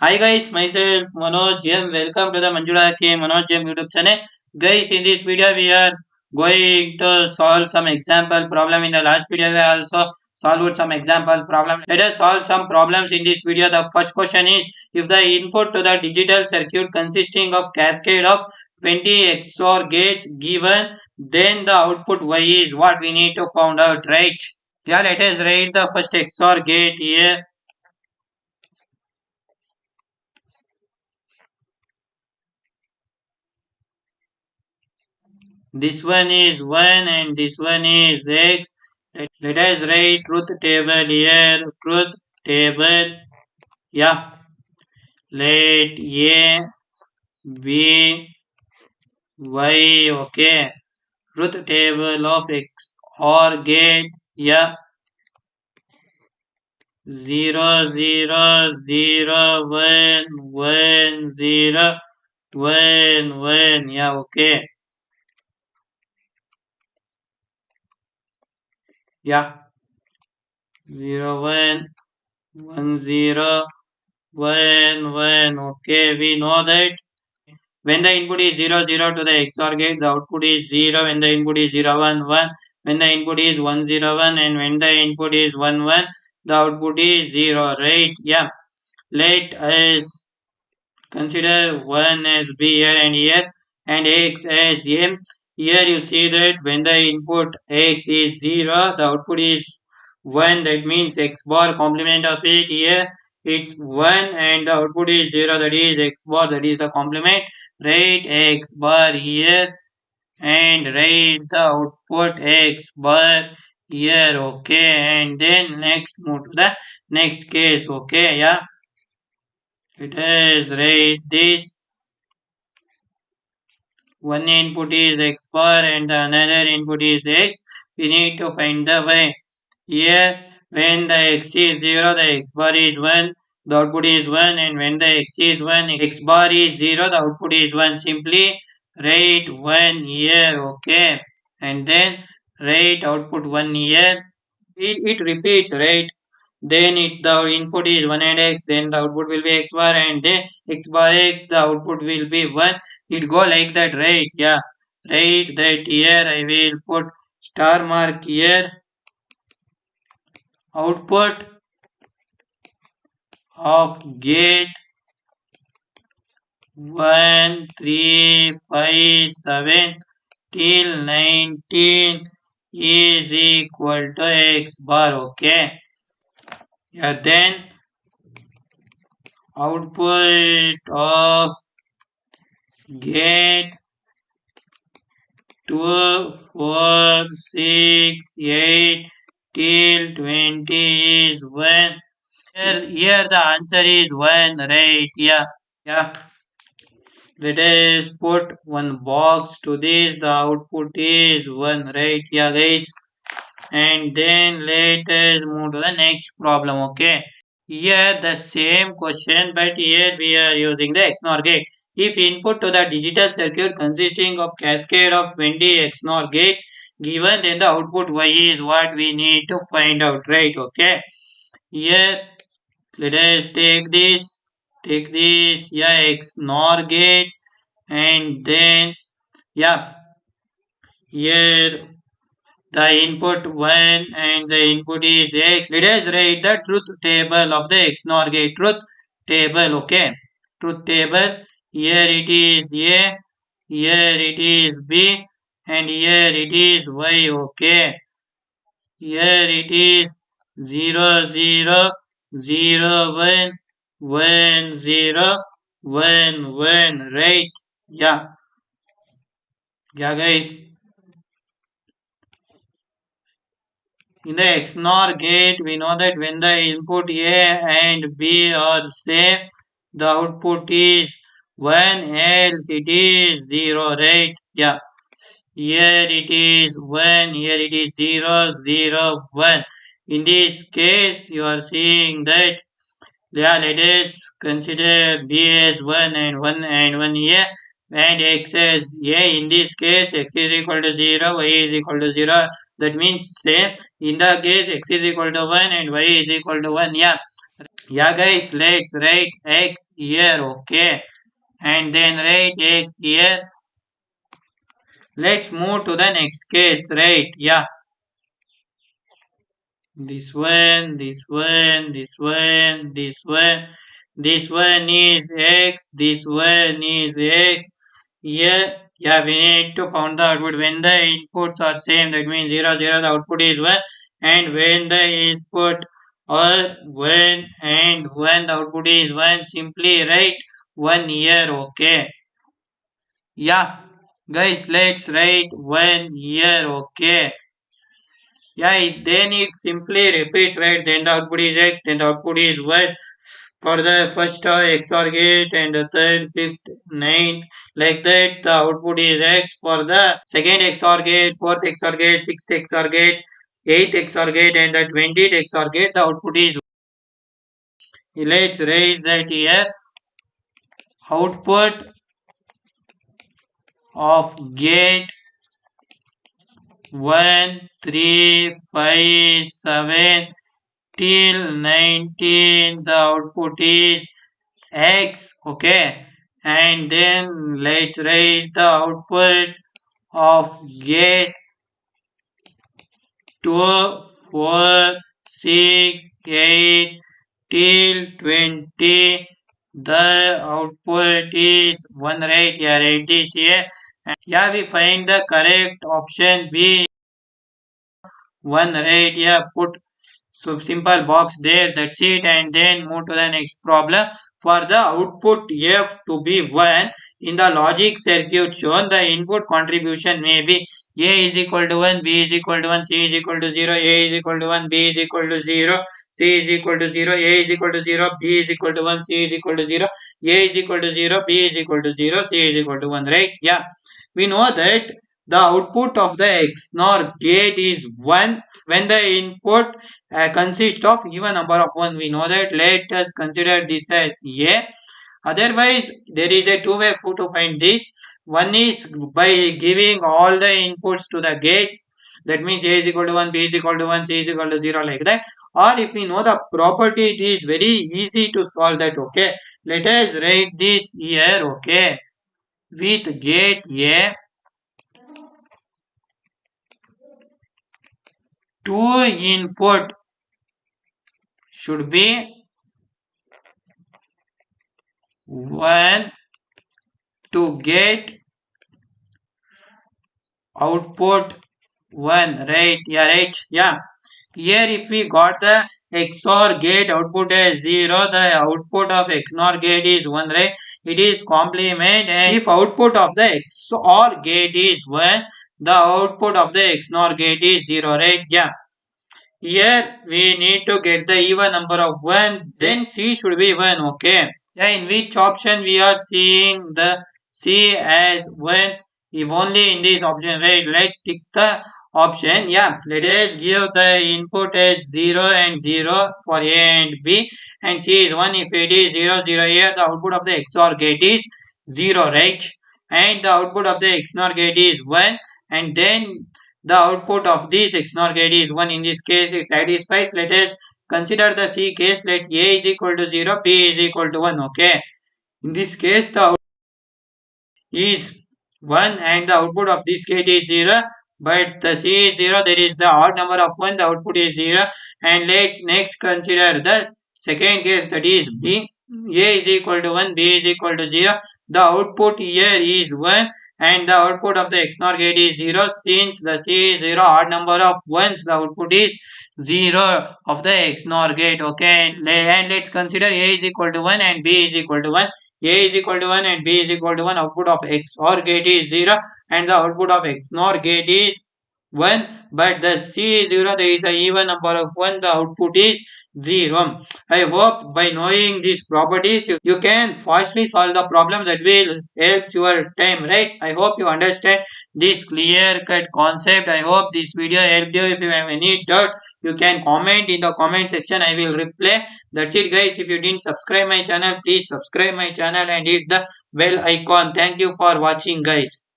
Hi guys, myself MANOJ.M. Welcome to the MANJULA.K MANOJ.M YouTube channel. Guys, in this video we are going to solve some example problem. In the last video we also solved some example problem. Let us solve some problems in this video. The first question is, if the input to the digital circuit consisting of cascade of 20 XOR gates given, then the output Y is what we need to find out, right? Yeah, let us write the first XOR gate here. This one is 1 and this one is x. Let us write truth table here. Truth table. Yeah. Let A, B, Y. Okay. Truth table of X or gate. Yeah. 0, 0, 0, 1, 1, 0, 1, 1. Yeah. Okay. Yeah. 0, 1, 1, 0. 1, 1. Okay, we know that when the input is 0, 0 to the XOR gate, the output is 0. When the input is 0, 1, 1. When the input is 1, 0, 1. And when the input is 1, 1, the output is 0, right? Yeah. Let us consider 1 as B here and here and X as M. Here you see that when the input X is 0, the output is 1. That means X bar complement of it here. It's 1 and the output is 0. That is X bar. That is the complement. Write X bar here and write the output X bar here. Okay. And then next move to the next case. Okay. Yeah. It is write this. One input is X bar and the another input is X. We need to find the Y. Here, when the X is 0, the X bar is 1, the output is 1, and when the X is 1, X bar is 0, the output is 1. Simply write 1 here, okay? And then write output 1 here. It repeats, right? Then the input is 1 and x, then the output will be x bar, and then x bar x, the output will be 1. It go like that, right? Yeah. Right, that here I will put star mark here. Output of gate 1, 3, 5, 7 till 19 is equal to x bar, okay? Yeah, then output of gate 2, 4, 6, 8 till 20 is 1. Here the answer is 1, right? Yeah. Yeah. Let us put one box to this. The output is 1, right? Yeah, guys. And then let us move to the next problem, okay? Here the same question, but here we are using the XNOR gate. If input to the digital circuit consisting of cascade of 20 XNOR gates given, then the output Y is what we need to find out, right? Okay. Here, let us take this, yeah, XNOR gate, and then, yeah, here the input 1 and the input is X. Let us write the truth table of the XNOR gate. Truth table, okay. Truth table. Here it is A, here it is B, and here it is Y, okay. Here it is 0, 0, 0, 1, 1, 0, 1, 1, right? Yeah. Yeah, guys. In the XNOR gate, we know that when the input A and B are same, the output is 1, else it is 0, right? Yeah. Here it is 1, here it is 0, 0, 1. In this case, you are seeing that, yeah, let us consider B as 1 and 1 and 1 here, and X as A. In this case, X is equal to 0, Y is equal to 0. That means same. In the case X is equal to 1 and Y is equal to 1. Yeah. Yeah guys, let's write X here, okay? And then write X here. Let's move to the next case, right? Yeah. This one, this one, this one, this one. This one is X, this one is X. Yeah, we need to find the output. When the inputs are same, that means 0, 0, the output is 1. And when the input are 1 and 1, the output is 1, simply write 1 here, okay? Yeah, guys, let's write 1 here, okay? Yeah, then it simply repeats, right? Then the output is X, then the output is Y for the first XOR gate and the third, fifth, ninth. Like that, the output is X for the second XOR gate, fourth XOR gate, sixth XOR gate, eighth XOR gate, and the 20th XOR gate. The output is. Let's write that here. Output of gate 1, 3, 5, 7 till 19. The output is X, okay, and then let's write the output of gate 2, 4, 6, 8 till 20. The output is 1, right? Yeah, right this here. And yeah, we find the correct option B, 1, right? Yeah, put so simple box there, that's it, and then move to the next problem. For the output F to be 1 in the logic circuit shown, the input contribution may be A is equal to 1, B is equal to 1, C is equal to 0, A is equal to 1, B is equal to 0, C is equal to 0, A is equal to 0, B is equal to 1, C is equal to 0, A is equal to 0, B is equal to 0, C is equal to 1, right? Yeah. We know that the output of the XNOR gate is 1 when the input consists of even number of 1. We know that. Let us consider this as A. Otherwise, there is a two-way to find this. One is by giving all the inputs to the gates. That means A is equal to 1, B is equal to 1, C is equal to 0, like that. Or if we know the property, it is very easy to solve that, okay. Let us write this here, okay. With gate A, two input should be 1 to get output 1, right? Yeah, right. Yeah. Here if we got the XOR gate output as 0, the output of XNOR gate is 1, right? It is complement, and if output of the XOR gate is 1, the output of the XNOR gate is 0, right? Yeah. Here we need to get the even number of 1, then C should be 1, okay. Yeah, in which option we are seeing the C as 1? If only in this option, right? Let's tick the option. Yeah, let us give the input as 0 and 0 for A and B, and C is 1. If it is 0, 0 here, the output of the XOR gate is 0, right? And the output of the XNOR gate is 1, and then the output of this XNOR gate is 1. In this case, it satisfies. Let us consider the C case. Let A is equal to 0, B is equal to 1. Okay. In this case, the output is 1 and the output of this gate is 0. But the C is 0. There is the odd number of 1. The output is 0. And let's next consider the second case, that is B. A is equal to 1, B is equal to 0. The output here is 1 and the output of the XNOR gate is 0. Since the C is 0, odd number of 1s, the output is 0 of the XNOR gate. Okay, and let's consider A is equal to 1 and B is equal to 1. A is equal to 1 and B is equal to 1. Output of XOR gate is 0 and the output of XNOR gate is 1, but the C is 0, there is a even number of 1, the output is 0. I hope by knowing these properties, you can fastly solve the problem. That will help your time, right? I hope you understand this clear-cut concept. I hope this video helped you. If you have any doubt, you can comment in the comment section. I will reply. That's it, guys. If you didn't subscribe my channel, please subscribe my channel and hit the bell icon. Thank you for watching, guys.